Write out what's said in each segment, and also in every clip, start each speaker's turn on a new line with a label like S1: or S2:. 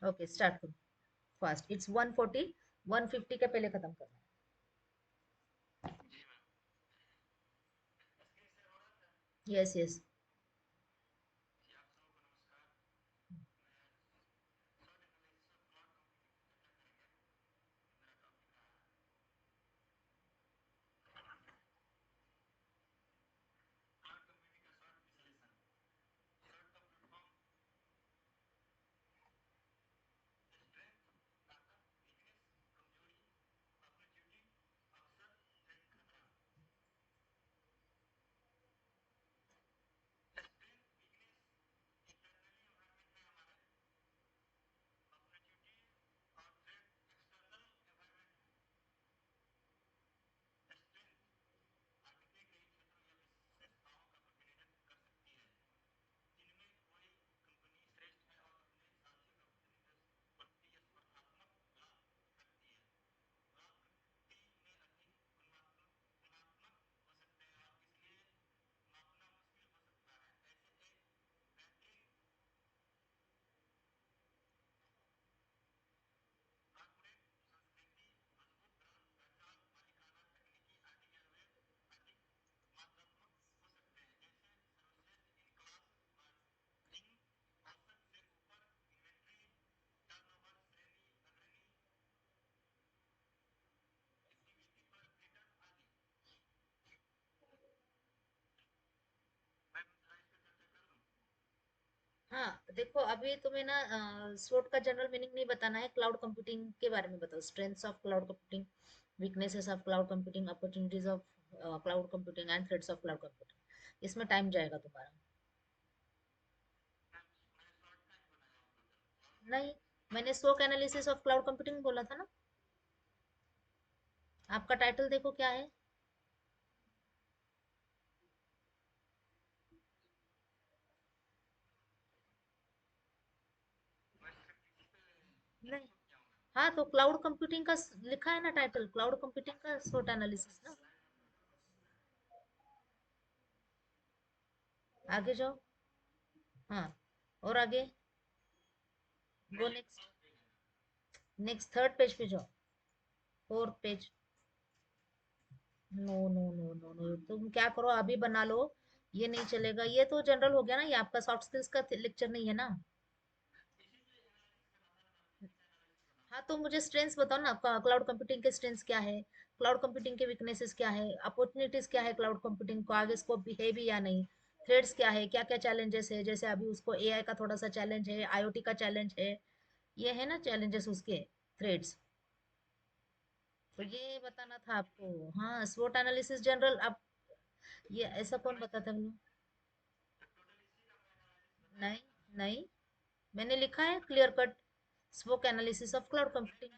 S1: Okay start करो fast. It's 140, 150 के पहले खत्म करना है। Yes yes. हाँ देखो, अभी तुम्हें ना SWOT का जनरल मीनिंग नहीं बताना है, क्लाउड कंप्यूटिंग के बारे में बताओ। Strengths of cloud computing, weaknesses of cloud computing, opportunities of cloud computing and threats of cloud computing. इसमें टाइम जाएगा तुम्हारा। नहीं, मैंने SWOT analysis of cloud computing बोला था ना। आपका टाइटल देखो क्या है। नहीं, हाँ तो क्लाउड कंप्यूटिंग का लिखा है ना टाइटल, क्लाउड कंप्यूटिंग का SWOT एनालिसिस ना। आगे जाओ। हाँ, और आगे। Go next. Next third page पे जाओ। Fourth page. No no no no no, तुम क्या करो अभी बना लो। ये नहीं चलेगा, ये तो जनरल हो गया ना, ये आपका सॉफ्ट स्किल्स का लेक्चर नहीं है ना। हाँ तो मुझे स्ट्रेंथ्स बताओ ना, क्लाउड कंप्यूटिंग के स्ट्रेंथ्स क्या है, क्लाउड कंप्यूटिंग के वीकनेसेस क्या है, अपॉर्चुनिटीज क्या है क्लाउड कंप्यूटिंग को आगे स्कोप भी है भी या नहीं, थ्रेड्स क्या है, क्या क्या चैलेंजेस है, जैसे अभी उसको एआई का थोड़ा सा चैलेंज है, आईओटी का चैलेंज है, ये है ना चैलेंजेस उसके, थ्रेड्स। तो ये बताना था आपको। हाँ स्वोट एनालिसिस जनरल, अब ये ऐसा कौन बताता है? नहीं नहीं, मैंने लिखा है clear cut, smoke analysis of cloud computing.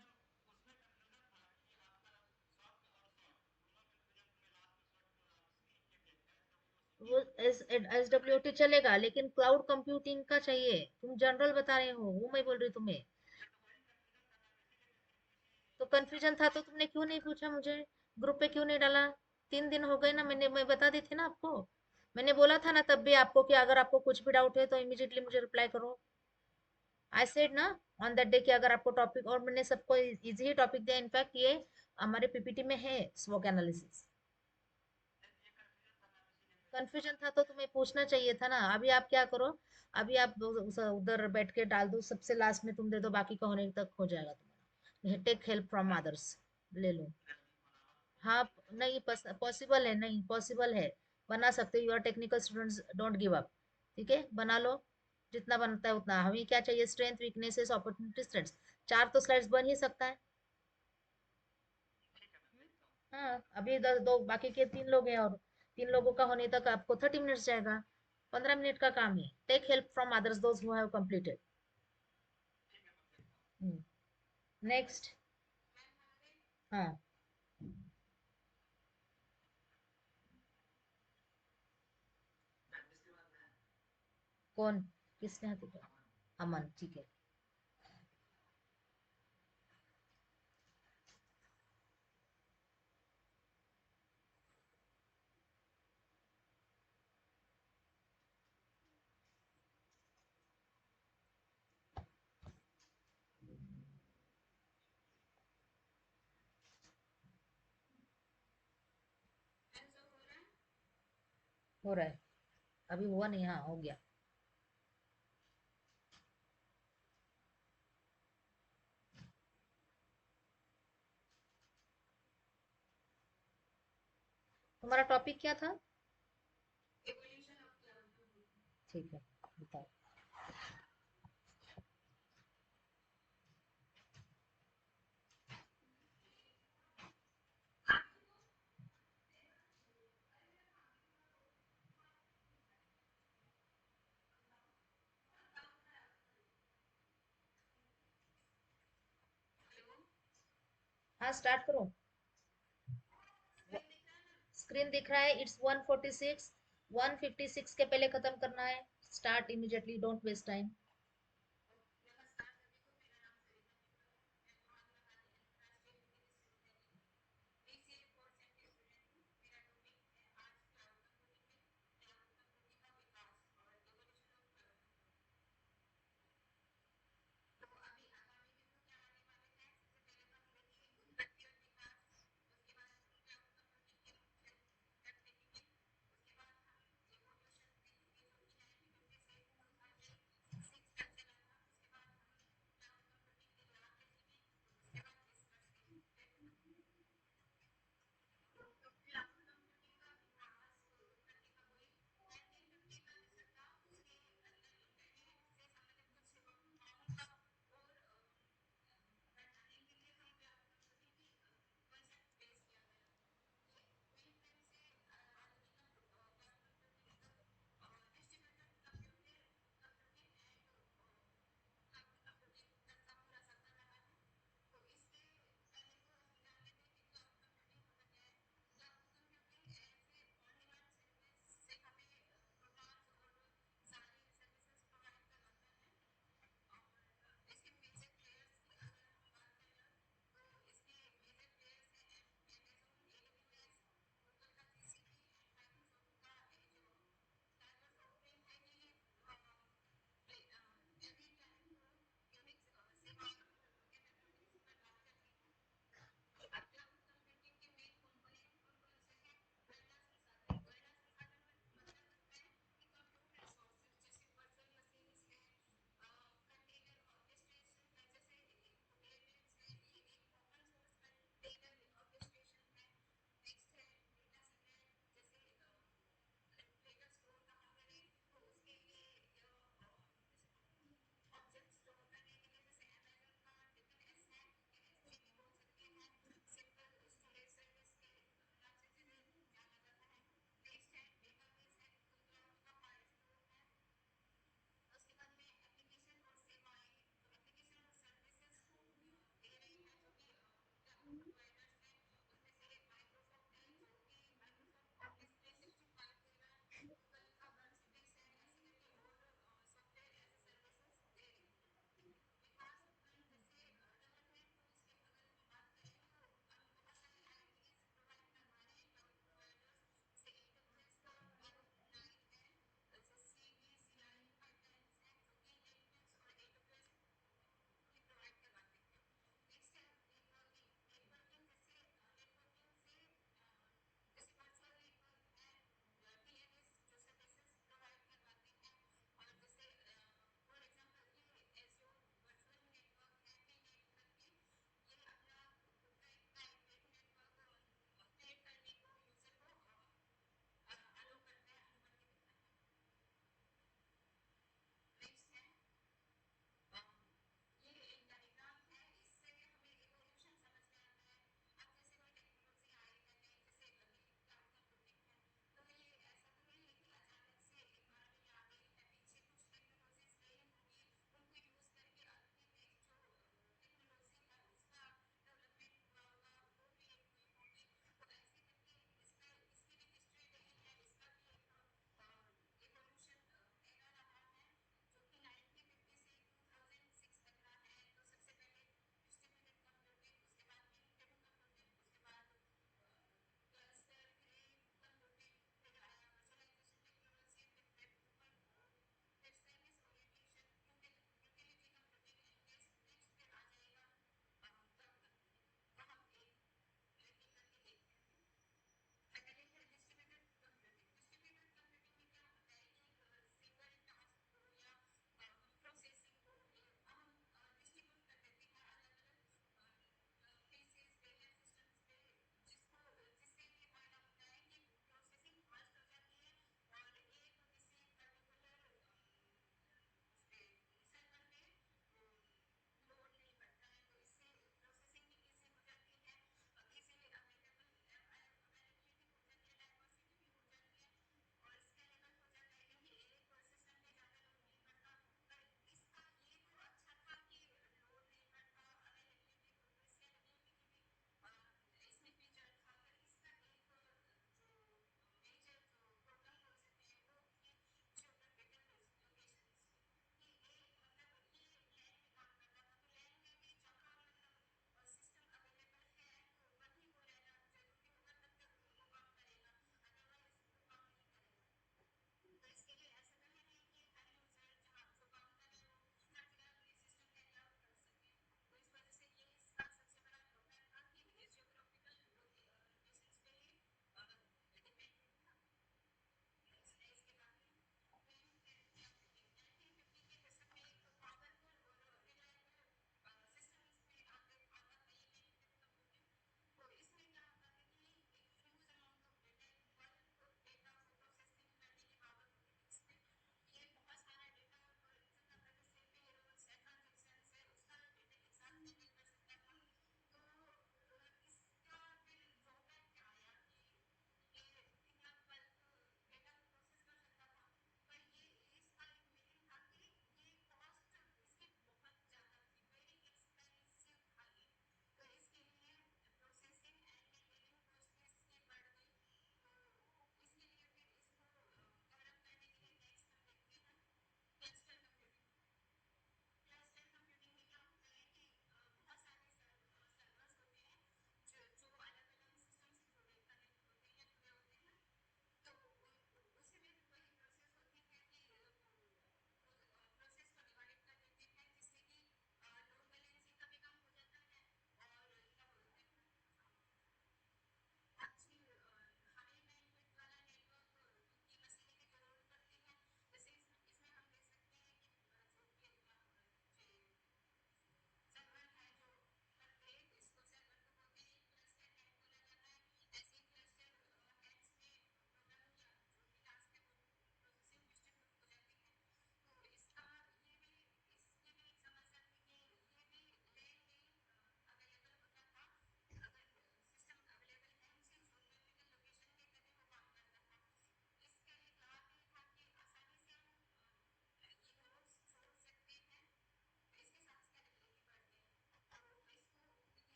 S1: वो एस डब्ल्यू टी चलेगा, लेकिन क्लाउड कंप्यूटिंग का चाहिए। तुम जनरल बता रहे हो, वो मैं बोल रही हूँ तुम्हें। तो कंफ्यूजन था तो तुमने क्यों नहीं पूछा मुझे, ग्रुप पे क्यों नहीं डाला? 3 दिन हो गए ना, मैं बता दी थी ना आपको। मैंने बोला था ना तब भी आपको कि अगर आपको कुछ भी डाउट है तो इमीडिएटली मुझे रिप्लाई करो। आई सेड ना ऑन दैट डे कि अगर आपको टॉपिक, और मैंने सबको इजी ही टॉपिक दिया, इनफैक्ट ये हमारे पीपीटी में है स्मोक एनालिसिस। कंफ्यूजन था तो तुम्हें पूछना चाहिए था ना। अभी आप क्या करो, अभी आप उधर बैठ के डाल दो, सबसे लास्ट में तुम दे दो, बाकी का होने तक हो जाएगा तुम्हारा। टेक हेल्प फ्रॉम अदर्स, ले लो। हाँ, नहीं पॉसिबल है, नहीं पॉसिबल है, बना सकते हो। You are technical students, don't give up. ठीक है, बना लो, जितना बनता है उतना। हमें क्या चाहिए, स्ट्रेंथ, वीकनेसेस, अपॉर्चुनिटी, स्ट्रेंथ्स। चार तो स्लाइड्स बन ही सकता है। हाँ, अभी दो, बाकी के 3 लोग हैं, और 3 लोगों का होने तक आपको 30 मिनट्स जाएगा। 15 मिनट का काम है। Take help from others those who have completed. Next. हाँ। कौन, किसने हाथ उठाया? अमन, ठीक है। हो रहा है। अभी हुआ नहीं, हाँ हो गया। तुम्हारा टॉपिक क्या था? ठीक है, बताओ। हाँ स्टार्ट करो। स्क्रीन दिख रहा है, इट्स 146। 156 के पहले खत्म करना है। Start immediately, don't waste time.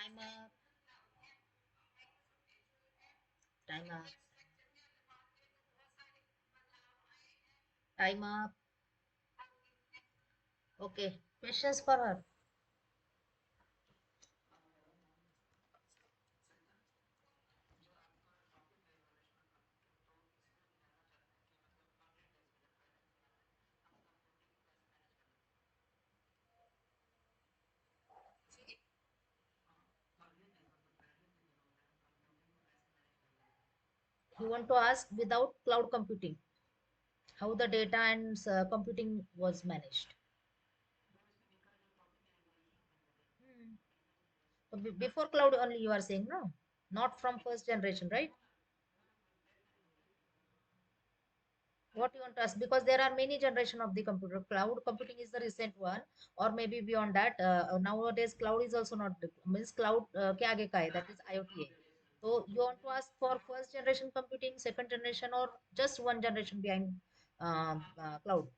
S1: Time up. Time up. Time up. Okay, questions for her. You want to ask without cloud computing, how the data and computing was managed. Hmm. So before cloud only you are saying, no? Not from first generation, right? What you want to ask? Because there are many generation of the computer. Cloud computing is the recent one, or maybe beyond that. Nowadays, cloud is also not means cloud के आगे का है, that is IoT है. So you want to ask for first generation computing, second generation, or just one generation behind cloud?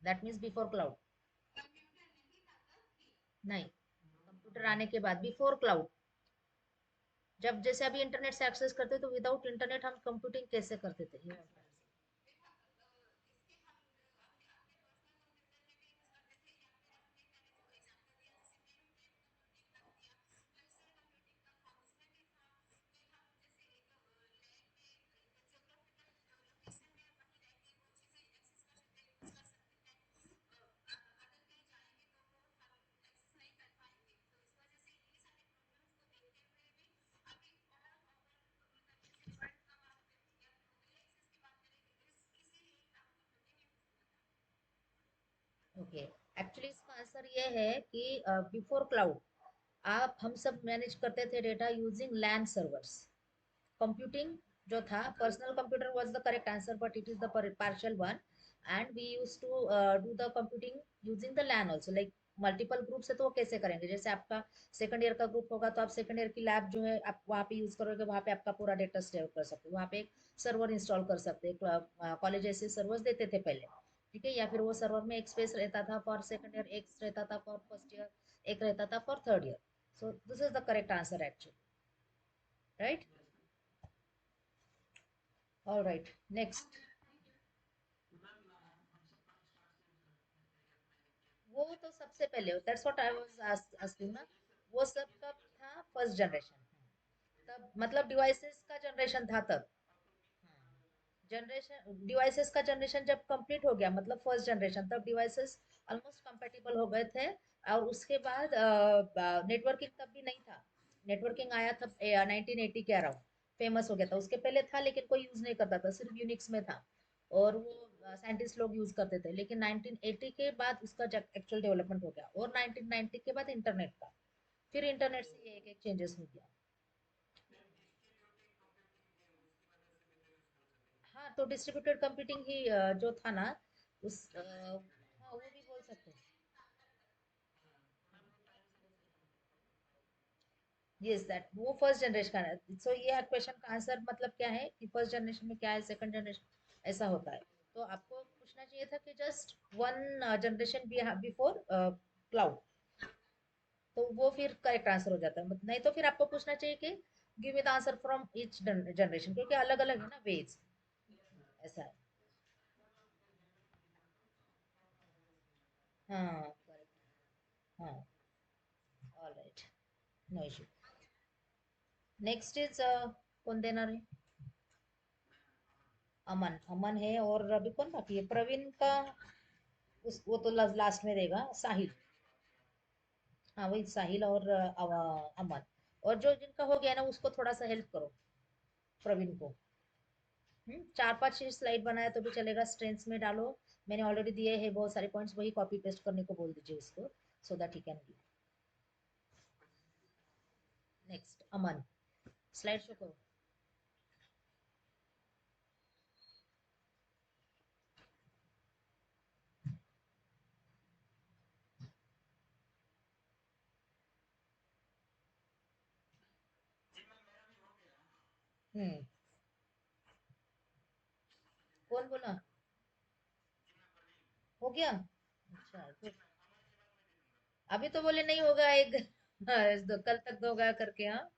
S1: That means before cloud. नहीं, computer आने के बाद before cloud. जब जैसे अभी इंटरनेट से एक्सेस करते तो विदाउट इंटरनेट हम कंप्यूटिंग कैसे करते थे ये. ओके, एक्चुअली इसका आंसर ये है कि बिफोर क्लाउड आप हम सब मैनेज करते थे डेटा यूजिंग लैन सर्वर्स. Computing जो था, personal computer was the correct answer, but it is the partial one. And we used to do the computing using the LAN also. Like multiple group से तो वो कैसे करेंगे? जैसे आपका सेकंड ईयर का ग्रुप होगा तो आप सेकंड ईयर की लैब जो है आप वहाँ पे यूज करोगे, वहाँ पे आपका पूरा डेटा स्टोर कर सकते हो, वहाँ पे एक सर्वर इंस्टॉल कर सकते हैं. कॉलेज ऐसे सर्वर्स देते थे पहले, ठीक है? या फिर वो सर्वर में एक स्पेस रहता था फॉर सेकंड ईयर, एक रहता था फॉर फर्स्ट ईयर, एक रहता था for third year. So this is the correct answer actually, right? All right, next. वो तो सबसे पहले, that's what I was asking ना. वो सब कब था? First generation. तब मतलब डिवाइसेस का जनरेशन था तब. जनरेशन डिवाइसेस का जनरेशन जब कंप्लीट हो गया मतलब फर्स्ट जनरेशन, तब डिवाइसेस ऑलमोस्ट कंपेटिबल हो गए थे. और उसके बाद नेटवर्किंग तब भी नहीं था. नेटवर्किंग आया था 1980 के अराउंड, फेमस हो गया था. उसके पहले था लेकिन कोई यूज नहीं करता था, सिर्फ यूनिक्स में था. और वो साइंटिस्ट लोग यूज करते थे. लेकिन 1980 के बाद उसका एक्चुअल डेवलपमेंट हो गया, और 1990 के बाद इंटरनेट का. फिर इंटरनेट से ये एक एक चेंजेस हो गया. हाँ, तो डिस्ट्रीब्यूटेड कंप्यूटिंग ही जो था ना, उस हाँ वो भी बोल सकते हैं. यस, दैट वो फर्स्ट जनरेशन का है. सो ये क्वेश्चन का आंसर मतलब क्या है कि फर्स्ट जनरेशन में क्या है, सेकंड जनरेशन ऐसा होता है. तो आपको पूछना चाहिए था कि just one generation before cloud, तो वो फिर करेक्ट आंसर हो जाता है. नहीं तो फिर आपको पूछना चाहिए कि give me the answer from each generation, क्योंकि अलग अलग है ना वेज. ऐसा है. हाँ करेक्ट. हाँ. All right, no issue. Next is कौन देना है? अमन. अमन है, और अभी कौन बाकी है? प्रवीण का वो तो लास्ट में रहेगा. साहिल. हाँ वही साहिल और अमन. और जो जिनका हो गया ना उसको थोड़ा सा हेल्प करो, प्रवीण को. 4-5 स्लाइड बनाया तो भी चलेगा, स्ट्रेंथ्स में डालो. मैंने ऑलरेडी दिए हैं बहुत सारे पॉइंट्स, वही कॉपी पेस्ट करने को बोल दीजिए उसको, so that he can give. Next Aman, slide show करो. हम्म. कौन बोला? हो गया। अच्छा good। अभी तो बोले नहीं होगा एक कल तक होगा करके। हाँ,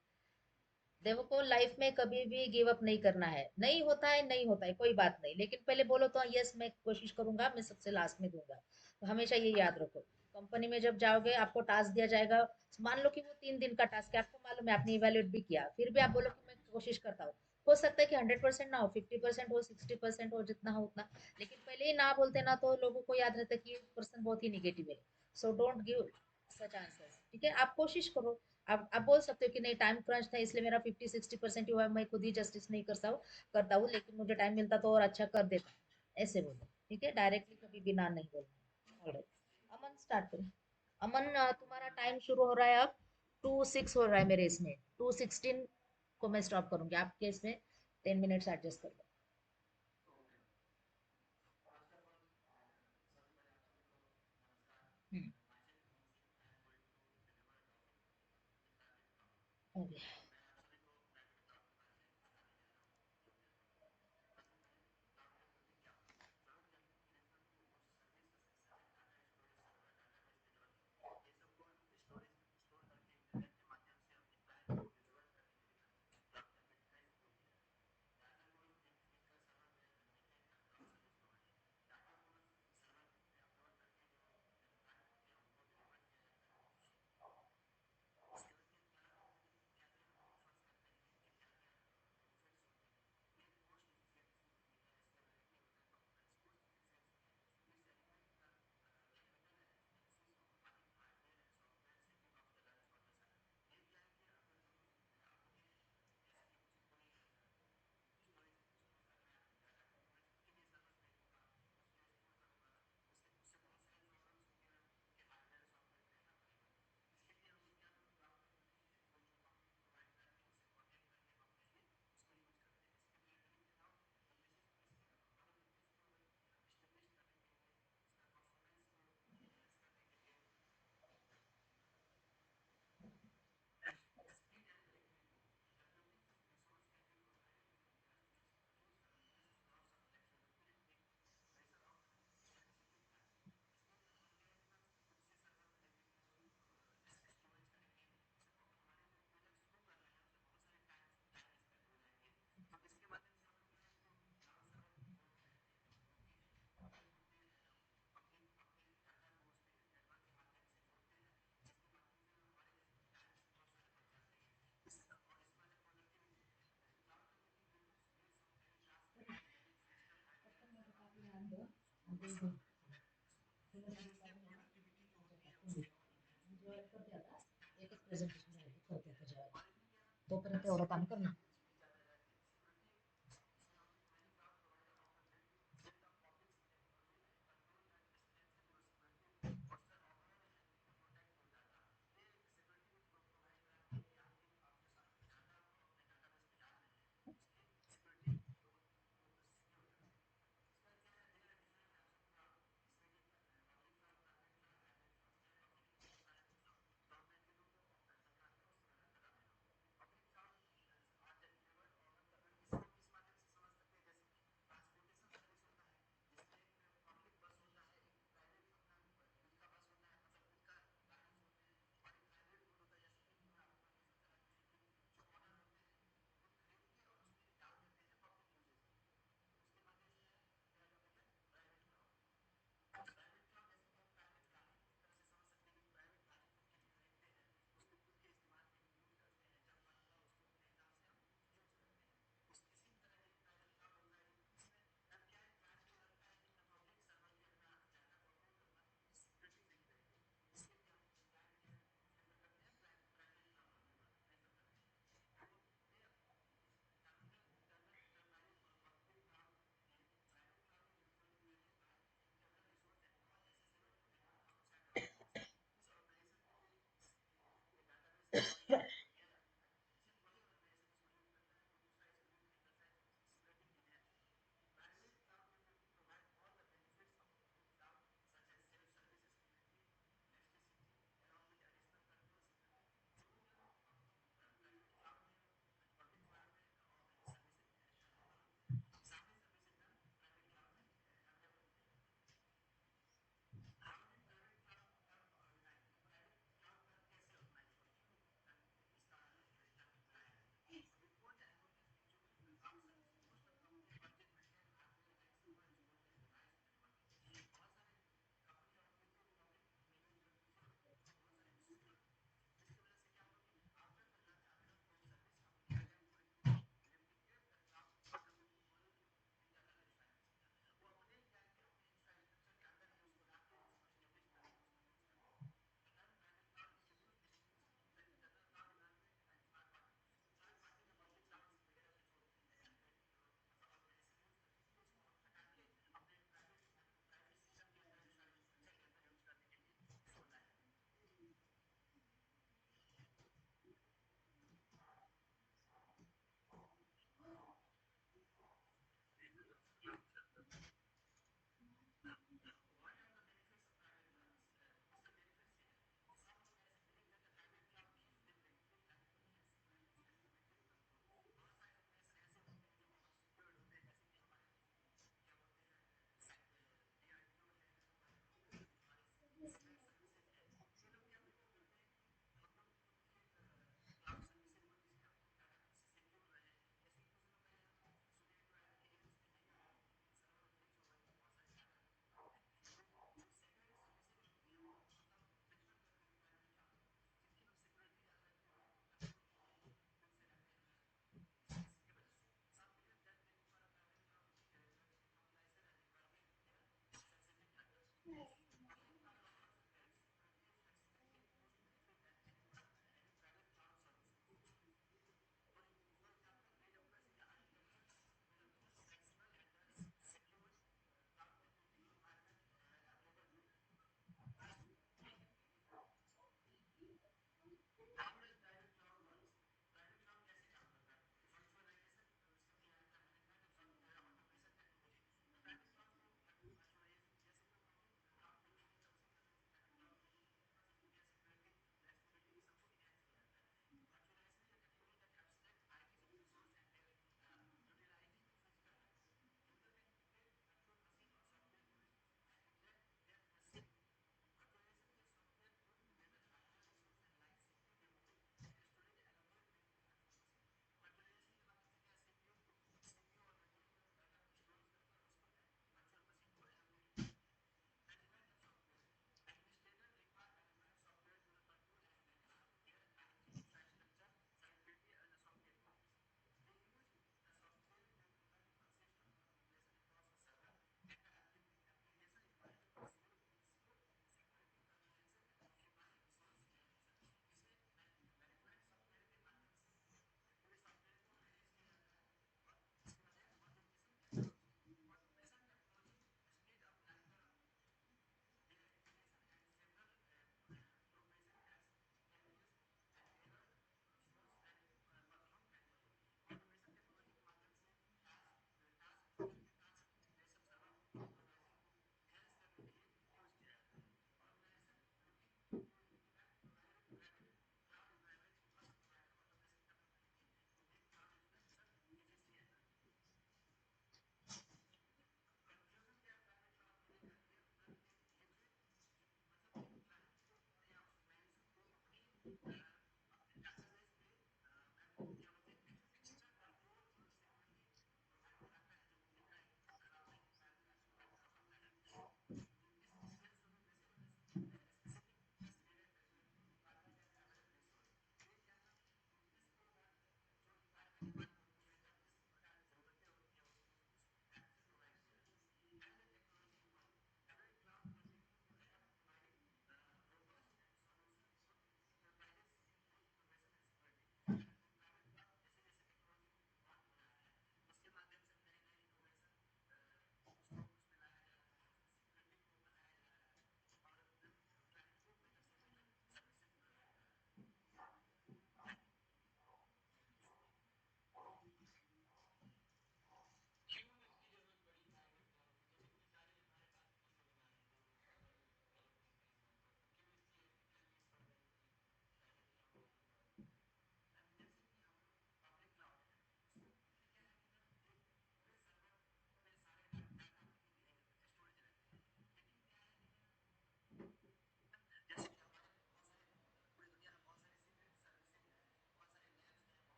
S1: देखो को लाइफ में कभी भी गिव अप नहीं करना है। नहीं होता है, नहीं होता है, कोई बात नहीं, लेकिन पहले बोलो तो यस मैं कोशिश करूंगा, मैं सबसे लास्ट में दूंगा। तो हमेशा ये याद रखो। कंपनी में जब जाओगे आपको टास्क दिया जाएगा। मान लो कि वो 3 दिन का टास्क है, आपको मालूम है, आपने इवेल्युएट भी किया, फिर भी आप बोलो कि मैं कोशिश करता हूँ। हो सकता है कि 100% ना हो, 50% हो, 60% हो, जितना हो उतना। लेकिन पहले ही ना बोलते ना तो लोगों को याद रहता है कि ये पर्सन बहुत ही निगेटिव है। So don't give such answers, ठीक है? आप कोशिश करो। आप बोल सकते हो कि नहीं टाइम क्रंच था इसलिए मेरा 50-60% ही हुआ है, मैं खुद ही जस्टिस नहीं करता हूँ, लेकिन मुझे टाइम मिलता तो और अच्छा कर देता। ऐसे बोलो, ठीक है? डायरेक्टली कभी भी ना नहीं बोलना। ऑलराइट, अमन स्टार्ट करो। अमन तुम्हारा टाइम शुरू हो रहा है अब। 2:06 हो रहा है मेरे इसमें, 2:16 को मैं स्टॉप करूंगी, आपके इसमें 10 मिनट्स एडजस्ट कर लो। हम्म, हो गया। तोपर्यंत एवढं काम करणार.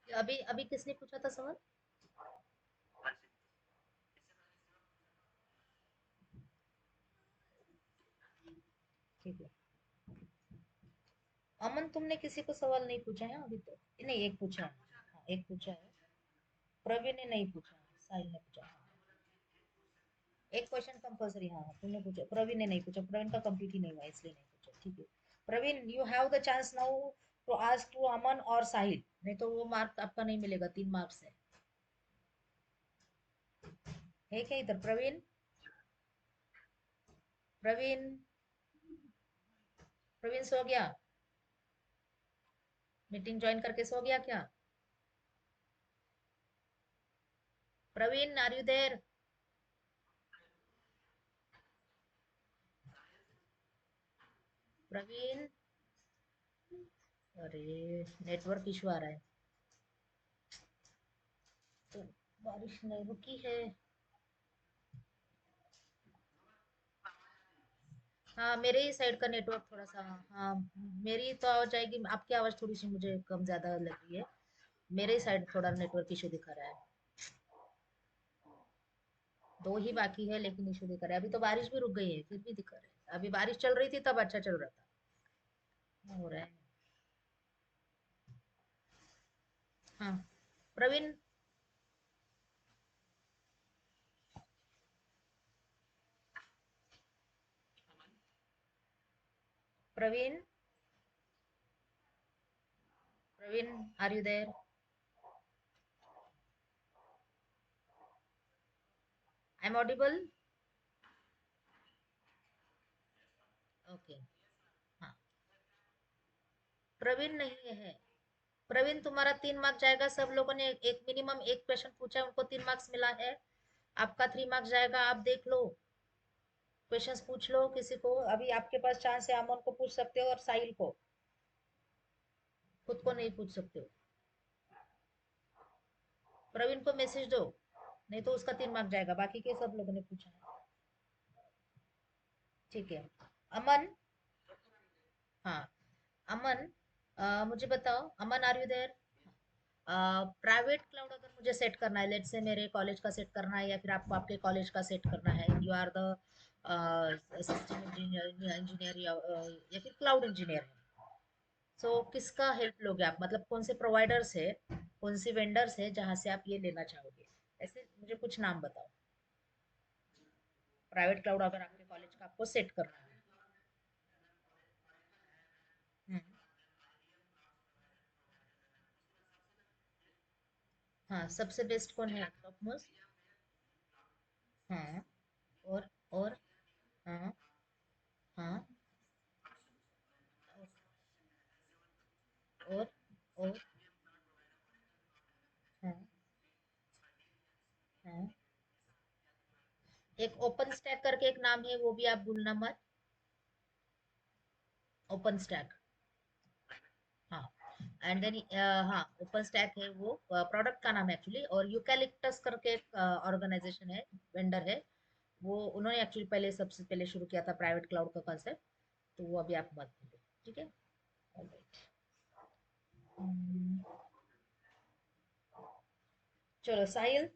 S1: अभी अभी किसने पूछा था सवाल? ठीक है। अमन, तुमने किसी को सवाल नहीं पूछा है अभी तक? नहीं, एक पूछा है। हाँ, एक पूछा है। प्रवीण ने नहीं पूछा, साहिल ने पूछा। हाँ, एक क्वेश्चन कंपल्सरी। हाँ हाँ, तुमने पूछा, प्रवीण ने नहीं पूछा, प्रवीण का कंप्लीट ही नहीं हुआ इसलिए नहीं पूछा। ठीक है। Praveen, you have the chance now to ask to Aman और साहिल, नहीं तो वो मार्क आपका नहीं मिलेगा, 3 मार्क्स है क्या इधर? प्रवीण, प्रवीण, प्रवीण सो गया? मीटिंग ज्वाइन करके सो गया क्या? Praveen, are you there? Praveen, अरे, नेटवर्क इशू आ रहा है। तो बारिश नहीं रुकी है। हाँ, मेरे ही साइड का नेटवर्क थोड़ा सा। हाँ, मेरी तो आवाज आएगी, आपकी आवाज थोड़ी सी मुझे कम ज्यादा लग रही है। मेरे ही साइड थोड़ा नेटवर्क इशू दिखा रहा है। दो ही बाकी है लेकिन इशू दिखा रहा है। अभी तो बारिश भी रुक गई है फिर भी दिखा रहा है। अभी बारिश चल रही थी तब अच्छा चल रहा था। हो रहा है। हाँ, Praveen, Praveen, Praveen, are you there? I am audible? Okay. हाँ, प्रवीण नहीं है। प्रवीण, तुम्हारा 3 मार्क जाएगा। सब लोगों ने एक मिनिमम एक क्वेश्चन पूछा है, उनको 3 मार्क्स मिला है। आपका 3 मार्क्स जाएगा, आप देख लो। क्वेश्चंस पूछ लो किसी को, अभी आपके पास चांस है। अमन को पूछ सकते हो और साहिल को। खुद को नहीं पूछ सकते हो। प्रवीण को मैसेज दो, नहीं तो उसका 3 मार्क जाएगा। बाकी के सब लोगों ने पूछा है। ठीक है। अमन। हाँ, अमन, मुझे बताओ, Aman, are you there? Private cloud अगर मुझे सेट करना है, लेट से मेरे कॉलेज का सेट करना है या फिर आपको आपके कॉलेज का सेट करना है, you are the system engineer या फिर क्लाउड इंजीनियर है, सो किसका हेल्प लोगे आप? मतलब कौन से प्रोवाइडर्स है, कौन सी वेंडर्स है जहां से आप ये लेना चाहोगे? ऐसे मुझे कुछ नाम बताओ। प्राइवेट क्लाउड अगर आपके कॉलेज का आपको सेट करना है। हम्म, हाँ, सबसे बेस्ट कौन है टॉप मोस्ट? हाँ, और? और? हाँ, हाँ, ओ, हाँ, हाँ। एक ओपन स्टैक करके एक नाम है, वो भी आप भूलना मत। Open stack. हाँ। एंड देन, हाँ, ओपन स्टैक है वो, प्रोडक्ट का नाम है एक्चुअली। और यूकैलिप्टस करके एक ऑर्गेनाइजेशन है, वेंडर है। वो उन्होंने एक्चुअली पहले, सबसे पहले शुरू किया था प्राइवेट क्लाउड का कंसेप्ट। तो वो अभी आप मत भूलो, ठीक है। Alright. हम्म, चलो साहिल।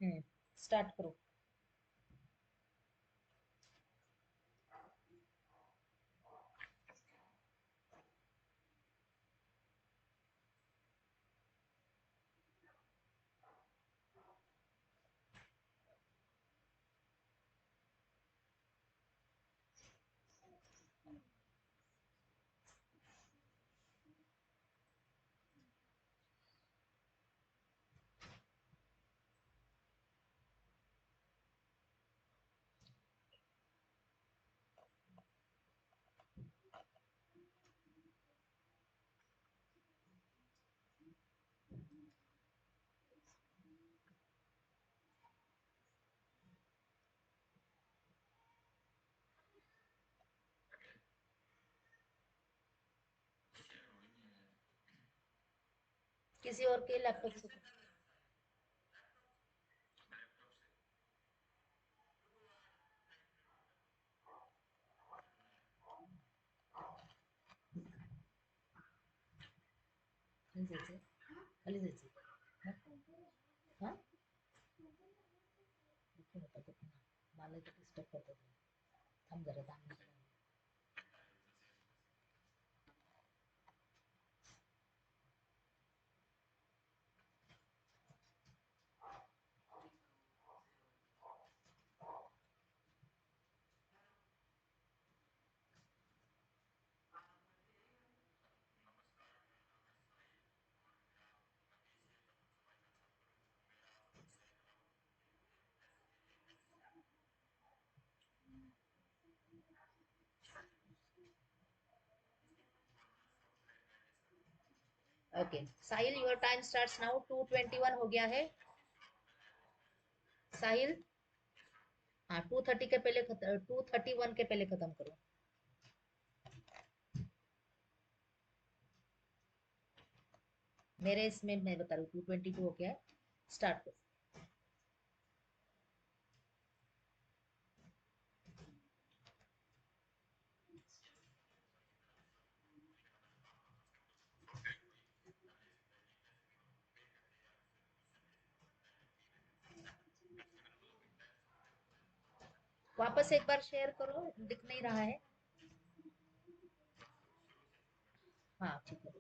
S1: हम्म, स्टार्ट करो। किसी और के लैपटॉप से। खाली जायचंय, खाली जायचंय. हा, हा? इथे होता तो पुन्हा. मला इथे डिस्टर्ब करतो तो. थांब जरा 10 मिनिटं. Okay Sahil, your time starts now. 2:21 हो गया है साहिल। हाँ, 2:30 के पहले 2:31 के पहले खत्म करो। मेरे इसमें मैं बता रही हूँ 2:22 हो गया है। स्टार्ट करो। वापस एक बार शेयर करो, दिख नहीं रहा है। हाँ, ठीक है।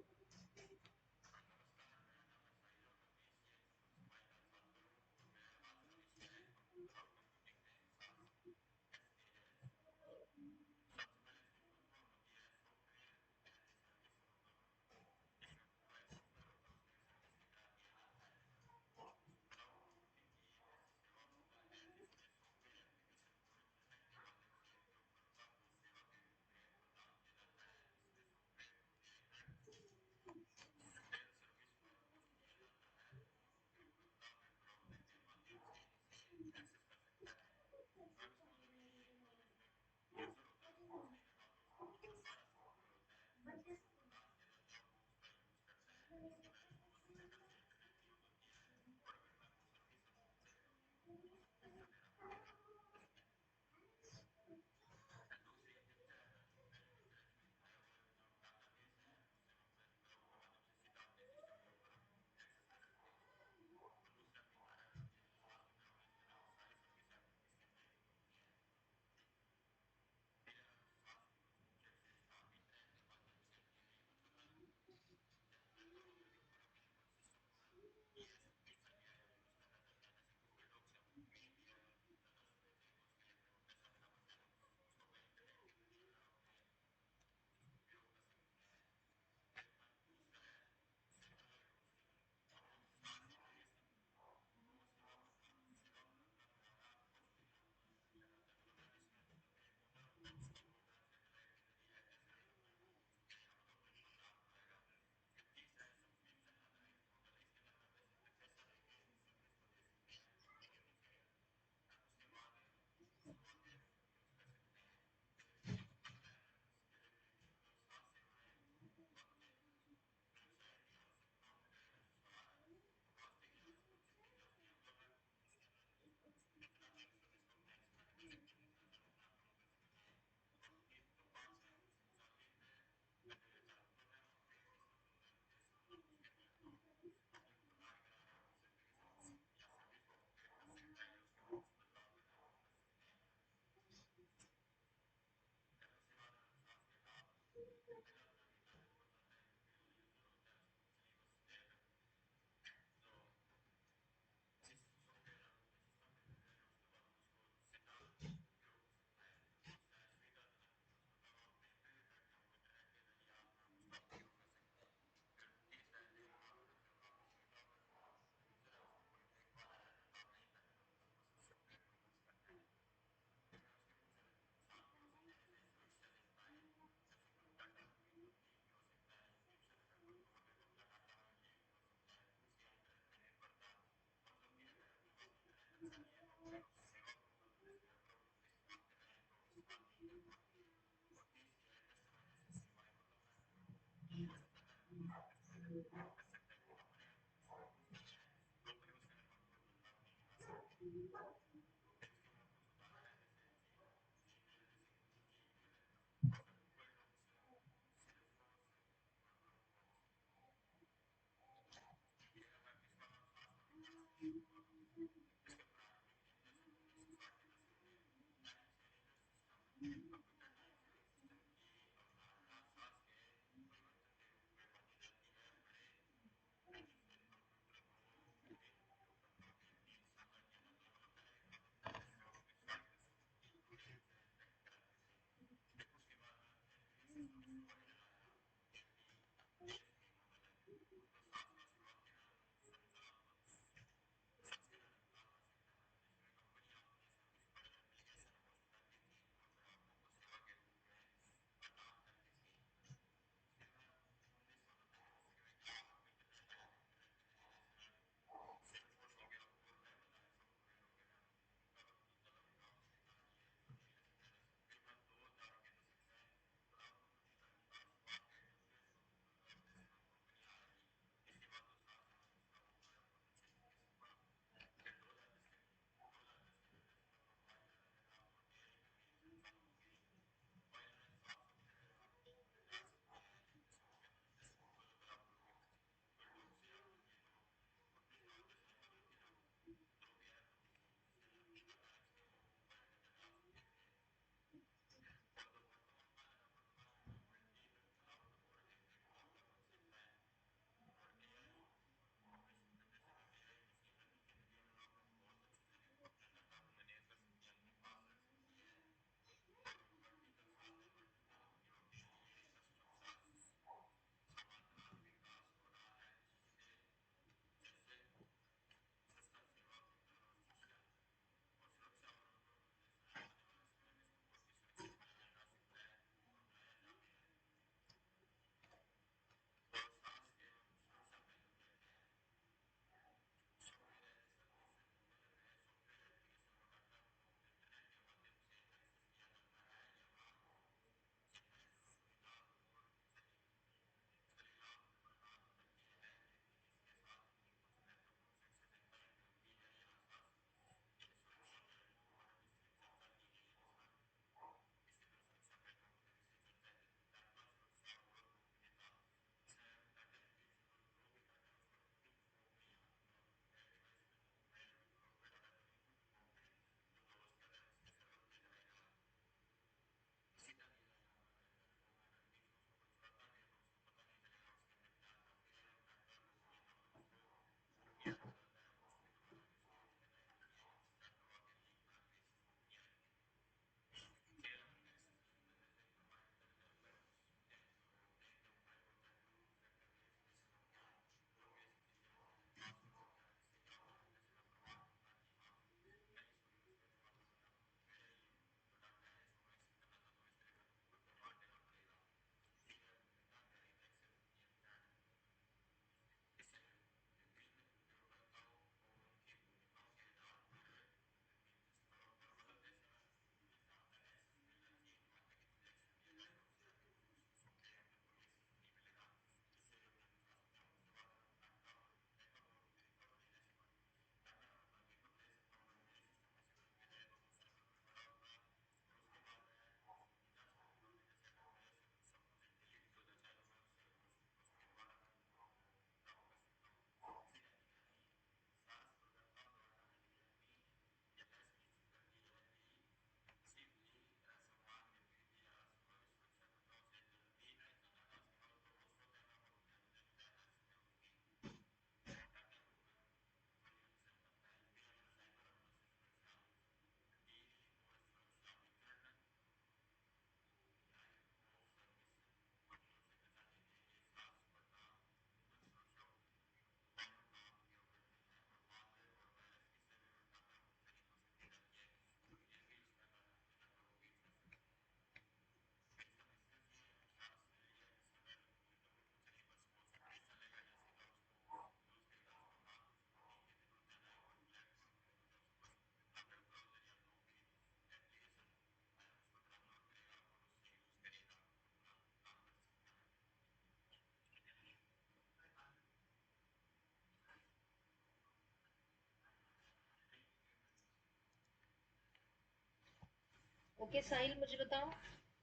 S1: ओके साहिल, मुझे बताओ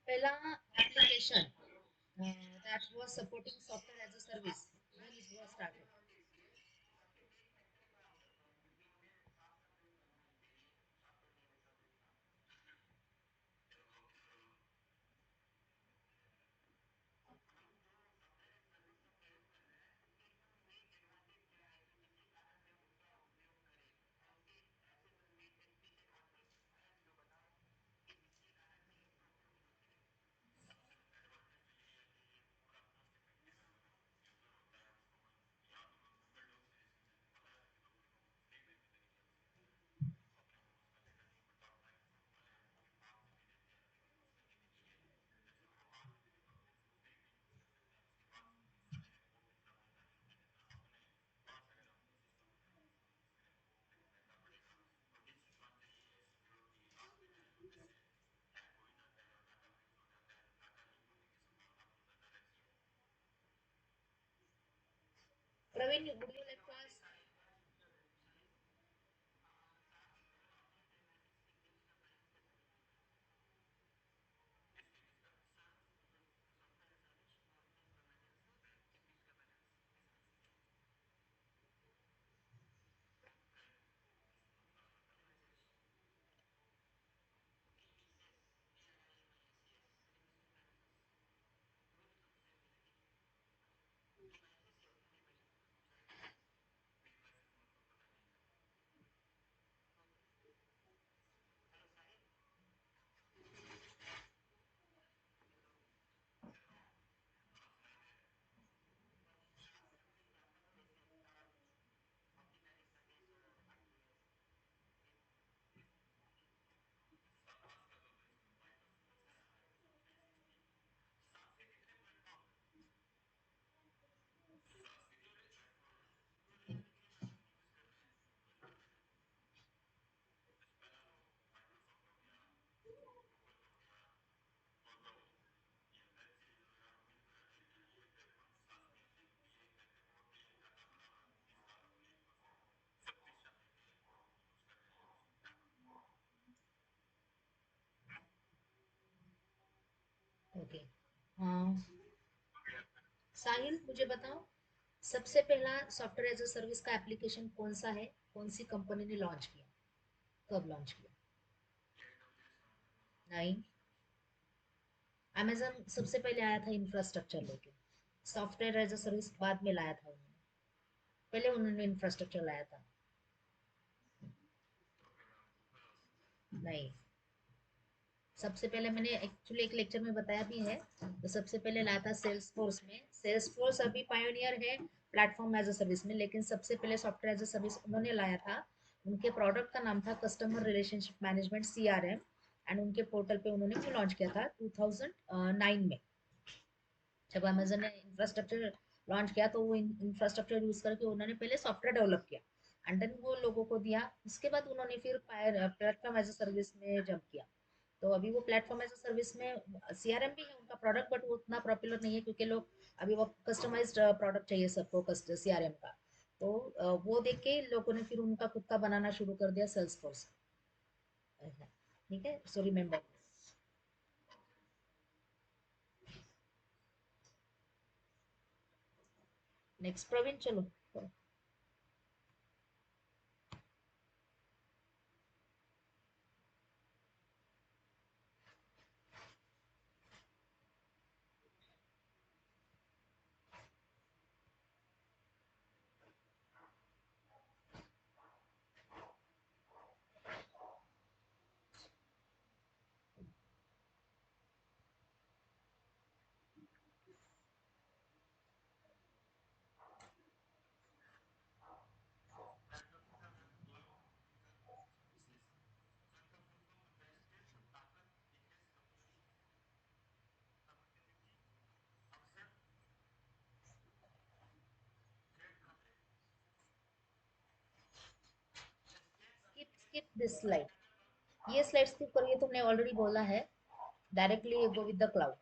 S1: पहला application that was supporting software as a service, when it was started? Praveen, would you like to ask? Okay, Sahil मुझे बताओ सबसे पहला सॉफ्टवेयर एज अ सर्विस का एप्लीकेशन कौन सा है, कौन सी कंपनी ने लॉन्च किया, कब लॉन्च किया? नहीं, अमेजन सबसे पहले आया था इंफ्रास्ट्रक्चर लेके। सॉफ्टवेयर एज अ सर्विस बाद में लाया था उन्होंने, पहले उन्होंने इंफ्रास्ट्रक्चर लाया था। नहीं, सबसे पहले मैंने एक्चुअली एक लेक्चर में बताया भी है, तो सबसे पहले लाया था सेल्स फोर्स में। सेल्स फोर्स अभी पायोनियर है प्लेटफॉर्म एज अ सर्विस में, लेकिन सबसे पहले सॉफ्टवेयर एज अ सर्विस उन्होंने लाया था। उनके प्रोडक्ट का नाम था customer relationship management, CRM। And उनके पोर्टल पे उन्होंने वो लॉन्च किया था 2009 में। जब अमेजन ने इंफ्रास्ट्रक्चर लॉन्च किया तो वो इंफ्रास्ट्रक्चर यूज करके उन्होंने पहले सॉफ्टवेयर डेवलप किया एंड देन वो लोगों को दिया। उसके बाद उन्होंने फिर प्लेटफॉर्म एज अ सर्विस में जंप किया। तो अभी वो प्लेटफॉर्म एज अ सर्विस में CRM भी है उनका प्रोडक्ट, बट वो उतना पॉपुलर नहीं है क्योंकि लोग अभी वो कस्टमाइज्ड प्रोडक्ट चाहिए सबको कस्ट CRM का। तो वो देख के लोगों ने फिर उनका खुद का बनाना शुरू कर दिया सेल्स फोर्स। ठीक है, सो रिमेम्बर। नेक्स्ट प्रवीण, चलो। स्किप स्किप दिस स्लाइड, ये स्लाइड स्किप करिए, तुमने ऑलरेडी बोला है। Directly go with the cloud.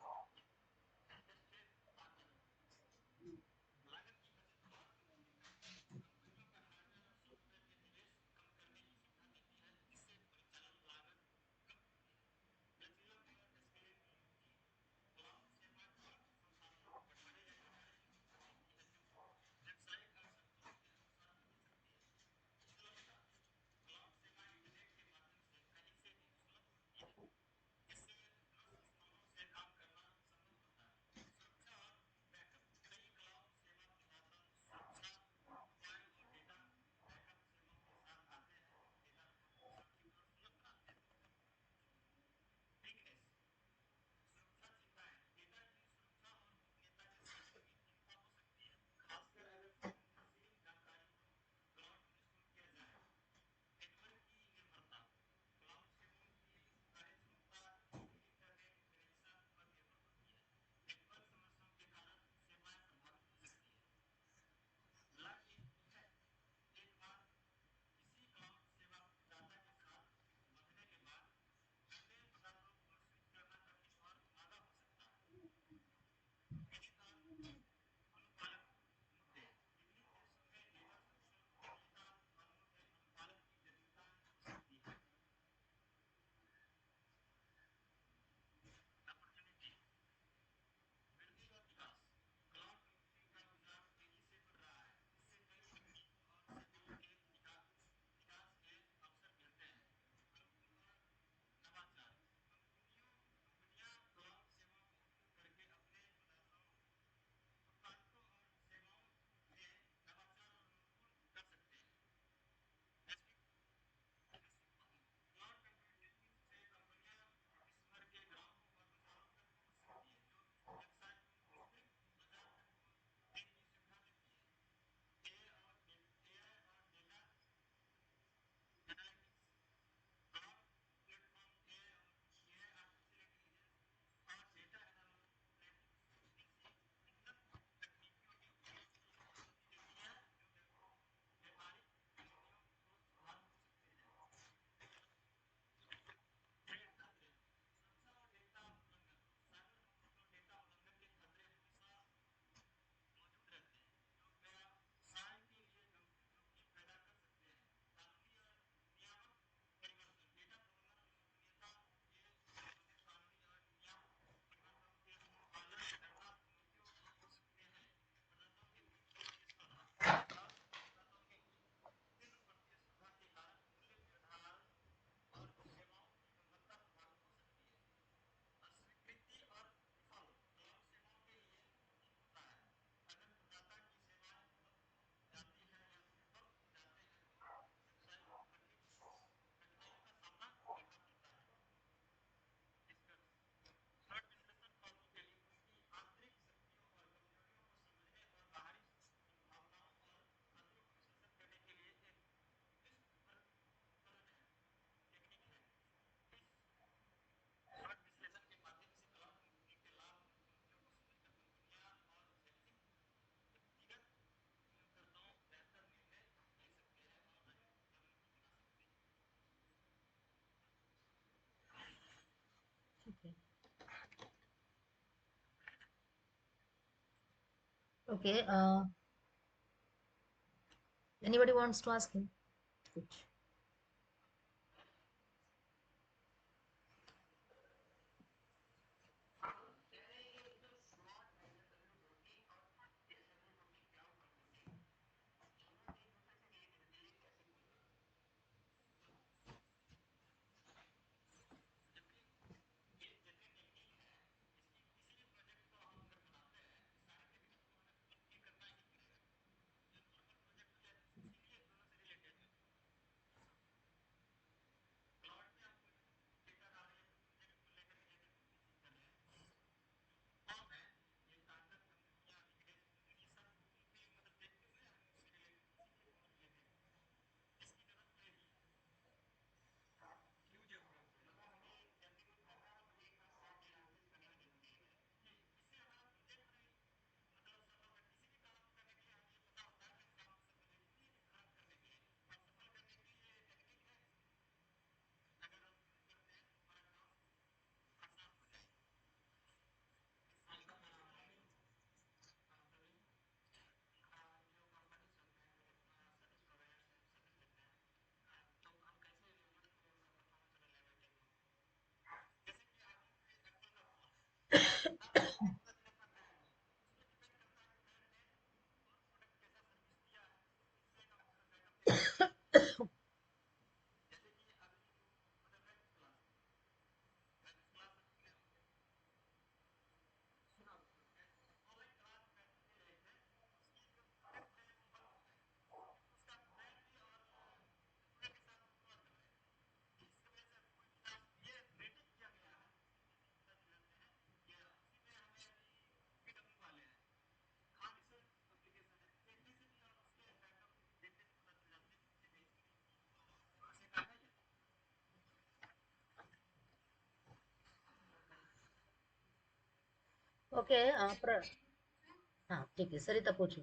S1: Okay. Anybody wants to ask him? Kuch. Okay. हाँ ठीक है, सरिता पूछो।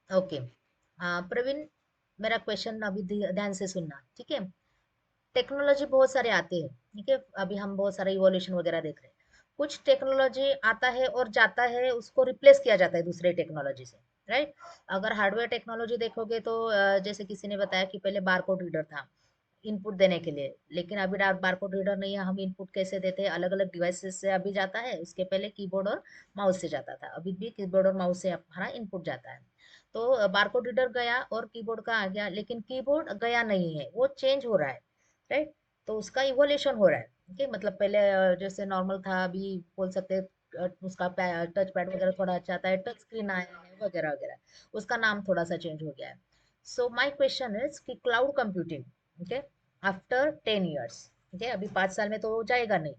S1: ओके। प्रवीण, मेरा क्वेश्चन अभी ध्यान से सुनना, ठीक है। टेक्नोलॉजी बहुत सारे आते हैं, ठीक है। अभी हम बहुत सारे इवोल्यूशन वगैरह देख रहे हैं। कुछ टेक्नोलॉजी आता है और जाता है, उसको रिप्लेस किया जाता है दूसरे टेक्नोलॉजी से, राइट। अगर हार्डवेयर टेक्नोलॉजी देखोगे तो जैसे किसी ने बताया कि पहले बारकोड रीडर था इनपुट देने के लिए, लेकिन अभी बारकोड रीडर नहीं है। हम इनपुट कैसे देते हैं, अलग अलग डिवाइसेस से अभी जाता है। उसके पहले कीबोर्ड और माउस से जाता था, अभी भी कीबोर्ड और माउस से हमारा इनपुट जाता है। तो बारकोड रीडर गया और कीबोर्ड का आ गया, लेकिन कीबोर्ड गया नहीं है, वो चेंज हो रहा है, राइट। तो उसका इवोल्यूशन हो रहा है, ठीक। मतलब पहले जैसे नॉर्मल था, अभी बोल सकते हैं उसका टच पैड वगैरह थोड़ा अच्छा आता है, टच स्क्रीन आया है वगैरह वगैरह, उसका नाम थोड़ा सा चेंज हो गया है। सो माय क्वेश्चन इज कि cloud computing, okay, after 10 years, ठीक है, अभी 5 साल में तो जाएगा नहीं,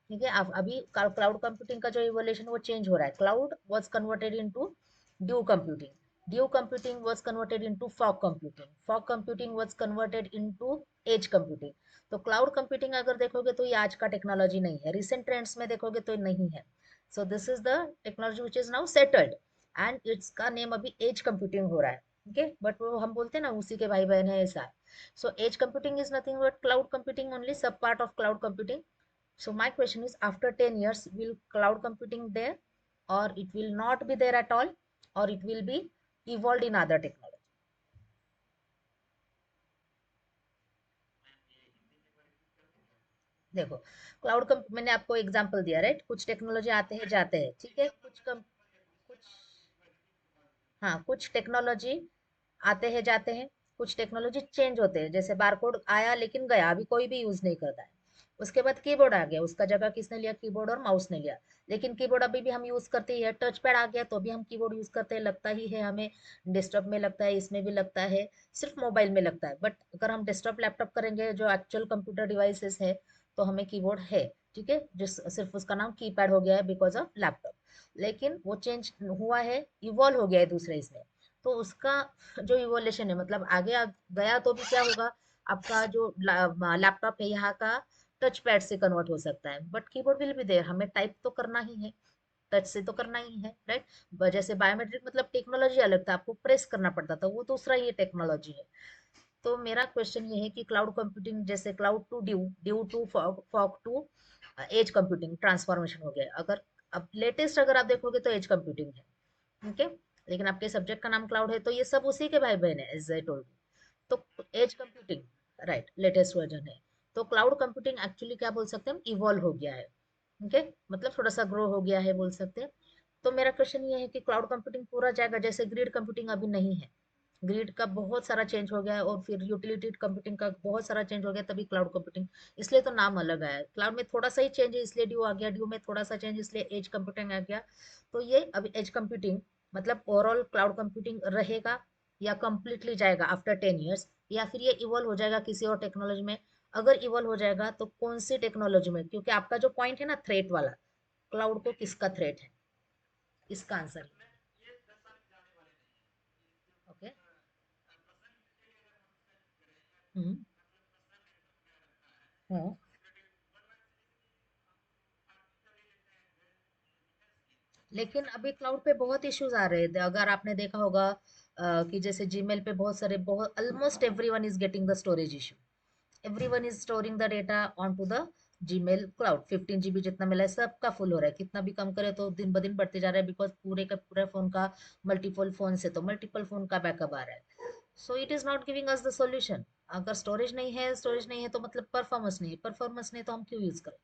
S1: ठीक है। अभी क्लाउड कंप्यूटिंग का जो इवोल्यूशन वो चेंज हो रहा है। Cloud was converted into due computing, due computing was converted into fog computing, fog computing was converted into edge computing। तो क्लाउड कंप्यूटिंग अगर देखोगे तो ये आज का टेक्नोलॉजी नहीं है, रिसेंट ट्रेंड्स में देखोगे तो नहीं है। So this is the technology which is now settled, and it's का नेम अभी एज कंप्यूटिंग हो रहा है, ओके। बट वो हम बोलते हैं ना उसी के भाई बहन है, ऐसा है। So edge computing is nothing but cloud computing, only sub part of cloud computing. So my question is, after 10 years, will cloud computing there, or it will not be there at all, or it will be evolved in other technology? देखो, cloud कम मैंने आपको example दिया, right? कुछ technology आते हैं जाते हैं, ठीक है, कुछ, हाँ, कुछ टेक्नोलॉजी आते हैं जाते हैं, कुछ टेक्नोलॉजी चेंज होते हैं, जैसे बारकोड आया लेकिन गया, अभी कोई भी यूज नहीं करता है। उसके बाद कीबोर्ड आ गया, उसका जगह किसने लिया? कीबोर्ड और माउस ने लिया। लेकिन कीबोर्ड अभी भी हम यूज करते ही है, टच पैड आ गया तो भी हम कीबोर्ड यूज करते हैं, लगता ही है हमें। डेस्कटॉप में लगता है, इसमें भी लगता है, सिर्फ मोबाइल में लगता है। बट अगर हम डेस्कटॉप लैपटॉप करेंगे जो एक्चुअल कंप्यूटर डिवाइसेस है, तो हमें कीबोर्ड है, ठीक है, जिस सिर्फ उसका नाम कीपैड हो गया है बिकॉज ऑफ लैपटॉप। लेकिन वो चेंज हुआ है, इवॉल्व हो गया है दूसरे इसमें। तो उसका जो इवोल्यूशन है, मतलब आगे गया तो भी क्या होगा, आपका जो लैपटॉप है यहाँ का टच पैड से कन्वर्ट हो सकता है, बट कीबोर्ड विल भी देयर, हमें टाइप तो करना ही है, टच से तो करना ही है, राइट? जैसे बायोमेट्रिक मतलब टेक्नोलॉजी अलग था, आपको प्रेस करना पड़ता था, वो दूसरा ही टेक्नोलॉजी है। तो मेरा क्वेश्चन ये है कि क्लाउड कंप्यूटिंग, जैसे cloud to due, due to fog, fog to edge computing transformation हो गया। अगर अब लेटेस्ट अगर आप देखोगे तो एज कंप्यूटिंग है, ठीक है, लेकिन आपके सब्जेक्ट का नाम क्लाउड है, तो ये सब उसी के भाई बहन है, एज आई टोल्ड। तो edge computing, right, latest version है। तो क्लाउड कंप्यूटिंग एक्चुअली क्या बोल सकते हैं, हम, इवॉल्व हो गया है, ओके, मतलब थोड़ा सा ग्रो हो गया है बोल सकते हैं। तो मेरा क्वेश्चन ये है कि क्लाउड कंप्यूटिंग पूरा जाएगा, जैसे ग्रिड कंप्यूटिंग अभी नहीं है, ग्रिड का बहुत सारा चेंज हो गया है, और फिर यूटिलिटी कंप्यूटिंग का बहुत सारा चेंज हो गया, तभी क्लाउड कंप्यूटिंग, इसलिए तो नाम अलग आया है। क्लाउड में थोड़ा सा ही चेंज है इसलिए ड्यू आ गया, ड्यू में थोड़ा सा चेंज इसलिए एज कंप्यूटिंग आ गया। तो ये अभी एज कंप्यूटिंग मतलब ओवरऑल क्लाउड कंप्यूटिंग रहेगा, या कंप्लीटली जाएगा आफ्टर 10 ईयर्स, या फिर ये इवॉल्व हो जाएगा किसी और टेक्नोलॉजी में। अगर इवॉल्व हो जाएगा तो कौन सी टेक्नोलॉजी में, क्योंकि आपका जो पॉइंट है ना थ्रेट वाला, क्लाउड को किसका थ्रेट है, इसका आंसर। ओके। हम्म। हम्म। लेकिन अभी क्लाउड पे बहुत इश्यूज आ रहे थे, अगर आपने देखा होगा कि जैसे जीमेल पे बहुत सारे, बहुत almost everyone is getting the storage issue, everyone is storing the data on to the Gmail cloud. 15 GB जितना मिला है सबका फुल हो रहा है, कितना भी कम करे तो दिन ब दिन बढ़ते जा रहा है, बिकॉज पूरे का पूरा फोन का, मल्टीपल फोन से तो मल्टीपल फोन का बैकअप आ रहा है। So it is not giving us the solution. अगर स्टोरेज नहीं है तो मतलब परफॉर्मेंस नहीं है, परफॉर्मेंस नहीं तो हम क्यों यूज करें?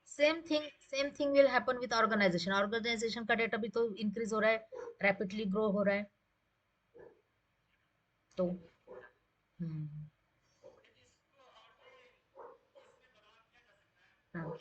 S1: Same thing will happen with organization, organization का डेटा भी तो इंक्रीज हो रहा है, रैपिडली ग्रो हो रहा है। तो हम्म, हाँ,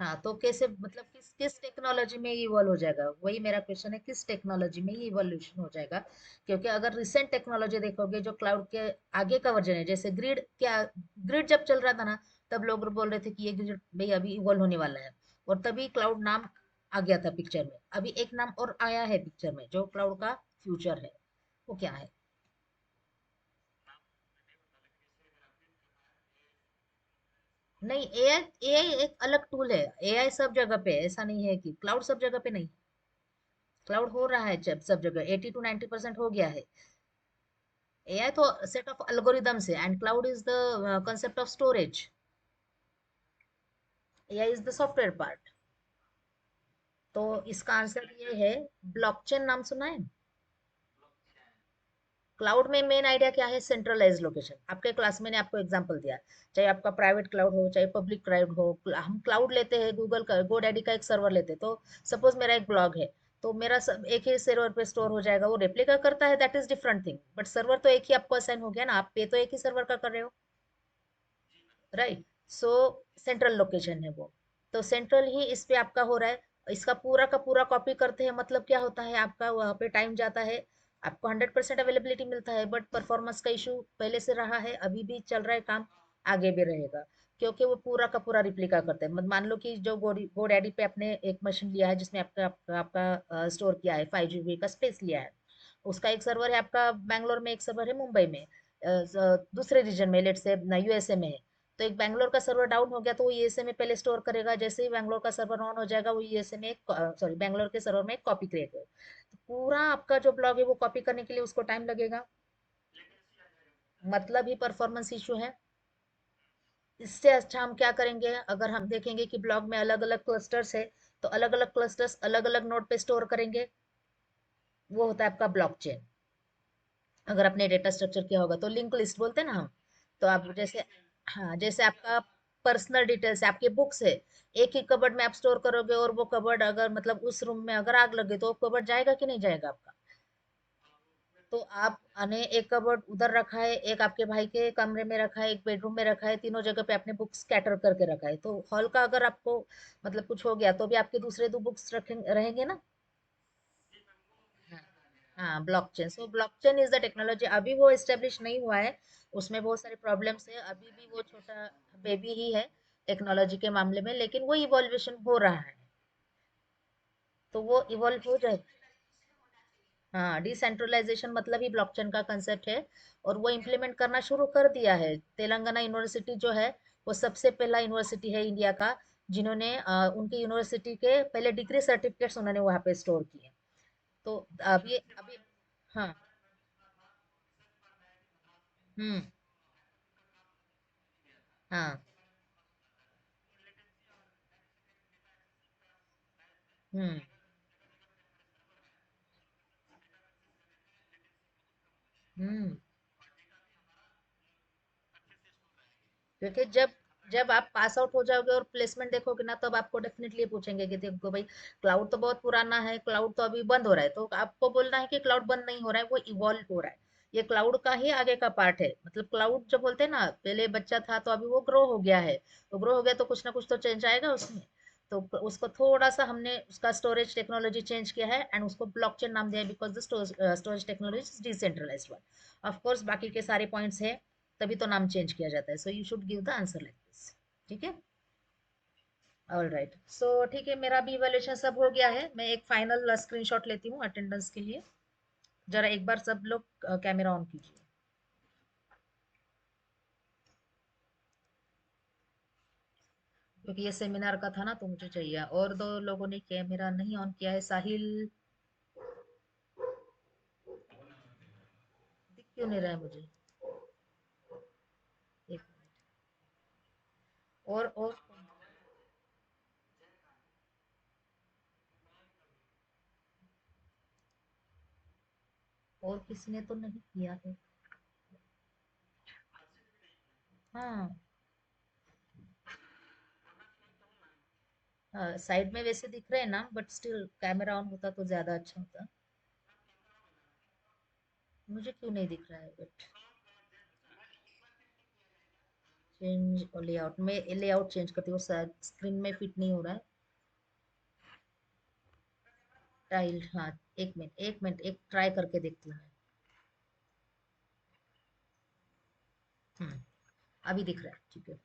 S1: हाँ, तो कैसे, मतलब किस किस टेक्नोलॉजी में ये इवॉल्व हो जाएगा, वही मेरा क्वेश्चन है, किस टेक्नोलॉजी में ये इवोल्यूशन हो जाएगा? क्योंकि अगर रिसेंट टेक्नोलॉजी देखोगे जो क्लाउड के आगे का वर्जन है, जैसे ग्रिड क्या, ग्रिड जब चल रहा था ना, तब लोग बोल रहे थे कि ये ग्रिड भाई अभी इवॉल्व होने वाला है, और तभी क्लाउड नाम आ गया था पिक्चर में। अभी एक नाम और आया है पिक्चर में जो क्लाउड का फ्यूचर है, वो क्या है? नहीं, एआई एक अलग टूल है, एआई सब जगह पे है, ऐसा नहीं है कि क्लाउड सब जगह पे नहीं। क्लाउड हो रहा है जब सब जगह, 80 to 90% हो गया है। एआई तो सेट ऑफ algorithms है, and cloud is the concept of storage, AI is the software part. तो इसका आंसर ये है, ब्लॉकचेन नाम सुना है? क्लाउड में मेन आइडिया क्या है, सेंट्रलाइज लोकेशन। आपके क्लास में ने आपको एग्जांपल दिया, चाहे आपका प्राइवेट क्लाउड हो चाहे पब्लिक क्लाउड हो, हम क्लाउड लेते हैं, गूगल का गोडैडी का एक सर्वर लेते हैं, तो सपोज मेरा एक ब्लॉग है, तो मेरा सब एक ही सर्वर पे स्टोर हो जाएगा, वो रेप्लिका करता है, that is different thing, but server तो एक ही आपको असाइन हो गया ना, आप पे तो एक ही सर्वर का कर रहे हो, राइट? सो सेंट्रल लोकेशन है वो, तो सेंट्रल ही इस पे आपका हो रहा है। इसका पूरा का पूरा कॉपी करते हैं, मतलब क्या होता है, आपका वहाँ पे टाइम जाता है, आपको 100% अवेलेबिलिटी मिलता है, बट परफॉर्मेंस का इशू पहले से रहा है, अभी भी चल रहा है काम, आगे भी रहेगा, क्योंकि वो पूरा का पूरा रिप्लिका करते हैं। मान लो कि जो गोडैडी पे आपने एक मशीन लिया है जिसमें आपका स्टोर किया है, 5 GB का स्पेस लिया है, उसका एक सर्वर है आपका बैंगलोर में, एक सर्वर है मुंबई में, दूसरे रीजन में, लेट से यूएसए में है। तो एक बैंगलोर का सर्वर डाउन हो गया तो वो यूएसए में पहले स्टोर करेगा, जैसे ही बैंगलोर का सर्वर ऑन हो जाएगा वो यूएसए में सॉरी बैंगलोर के सर्वर में एक कॉपी क्रिएट हो, तो पूरा आपका जो ब्लॉग है वो कॉपी करने के लिए उसको टाइम लगेगा, मतलब ही परफॉर्मेंस इशू है। इससे अच्छा हम क्या करेंगे, अगर हम देखेंगे कि ब्लॉग में अलग अलग क्लस्टर्स है, तो अलग अलग क्लस्टर्स अलग अलग नोड पे स्टोर करेंगे, वो होता है आपका ब्लॉकचेन। अगर आपने डेटा स्ट्रक्चर किया होगा तो लिंक लिस्ट बोलते हैं ना हम। तो आप जैसे, हाँ, जैसे आपका पर्सनल डिटेल्स है, आपके बुक्स है, एक ही कबर्ड में आप स्टोर करोगे, और वो कबर्ड अगर मतलब उस रूम में अगर आग लगे तो वो कबर्ड जाएगा कि नहीं जाएगा आपका। तो आप अने एक कबर्ड उधर रखा है, एक आपके भाई के कमरे में रखा है, एक बेडरूम में रखा है, तीनों जगह पे आपने बुक्स स्कैटर करके रखा है, तो हॉल का अगर आपको मतलब कुछ हो गया तो भी आपके दूसरे दो बुक्स रखेंगे रहेंगे ना। हाँ, हाँ, blockchain, so blockchain is the technology, अभी वो एस्टेब्लिश नहीं हुआ है, उसमें बहुत सारे प्रॉब्लम्स है, अभी भी वो छोटा बेबी ही है टेक्नोलॉजी के मामले में, लेकिन वो इवोल्यूशन हो रहा है, तो वो इवॉल्व हो जाए। हाँ, डिसेंट्रलाइजेशन मतलब ही ब्लॉकचेन का कंसेप्ट है, और वो इम्प्लीमेंट करना शुरू कर दिया है। तेलंगाना यूनिवर्सिटी जो है, वो सबसे पहला यूनिवर्सिटी है इंडिया का जिन्होंने उनकी यूनिवर्सिटी के पहले डिग्री सर्टिफिकेट्स उन्होंने वहाँ पे स्टोर किए। तो अभी अभी, हाँ, हम्म, हाँ, हम्म, हम्म, क्योंकि जब जब आप पास आउट हो जाओगे और प्लेसमेंट देखोगे ना, तब आपको डेफिनेटली पूछेंगे कि देखो भाई, क्लाउड तो बहुत पुराना है, क्लाउड तो अभी बंद हो रहा है, तो आपको बोलना है कि क्लाउड बंद नहीं हो रहा है, वो इवॉल्व हो रहा है। ये क्लाउड का ही आगे का पार्ट है, मतलब क्लाउड जो बोलते हैं ना, पहले बच्चा था तो अभी वो ग्रो हो गया है, तो ग्रो हो गया तो कुछ ना कुछ तो चेंज आएगा उसमें। तो उसको थोड़ा सा हमने उसका स्टोरेज टेक्नोलॉजी चेंज किया है, एंड उसको ब्लॉकचेन नाम दिया है, because the storage technology is decentralized one. Of course बाकी के सारे पॉइंट्स है, तभी तो नाम चेंज किया जाता है, so you should give the answer like this. ठीक है, ऑल राइट, सो ठीक है, मेरा भी इवैल्यूएशन सब हो गया है, मैं एक फाइनल स्क्रीनशॉट लेती हूँ अटेंडेंस के लिए। जरा एक बार सब लोग कैमरा ऑन कीजिए, क्योंकि ये सेमिनार का था ना, तो मुझे चाहिए। और दो लोगों ने कैमरा नहीं ऑन किया है, साहिल, दिख क्यों नहीं रहा है मुझे, एक मिनट। और और किसी ने तो नहीं किया है। हाँ, साइड में वैसे दिख रहे हैं ना, बट स्टिल कैमरा ऑन होता तो ज्यादा अच्छा होता। मुझे क्यों नहीं दिख रहा है, बट चेंज लेआउट में, लेआउट चेंज करती हूँ, शायद स्क्रीन में फिट नहीं हो रहा है। टाइल, हाँ, एक मिनट एक मिनट, एक ट्राई करके देखती हूँ। हम्म, अभी दिख रहा है, ठीक है।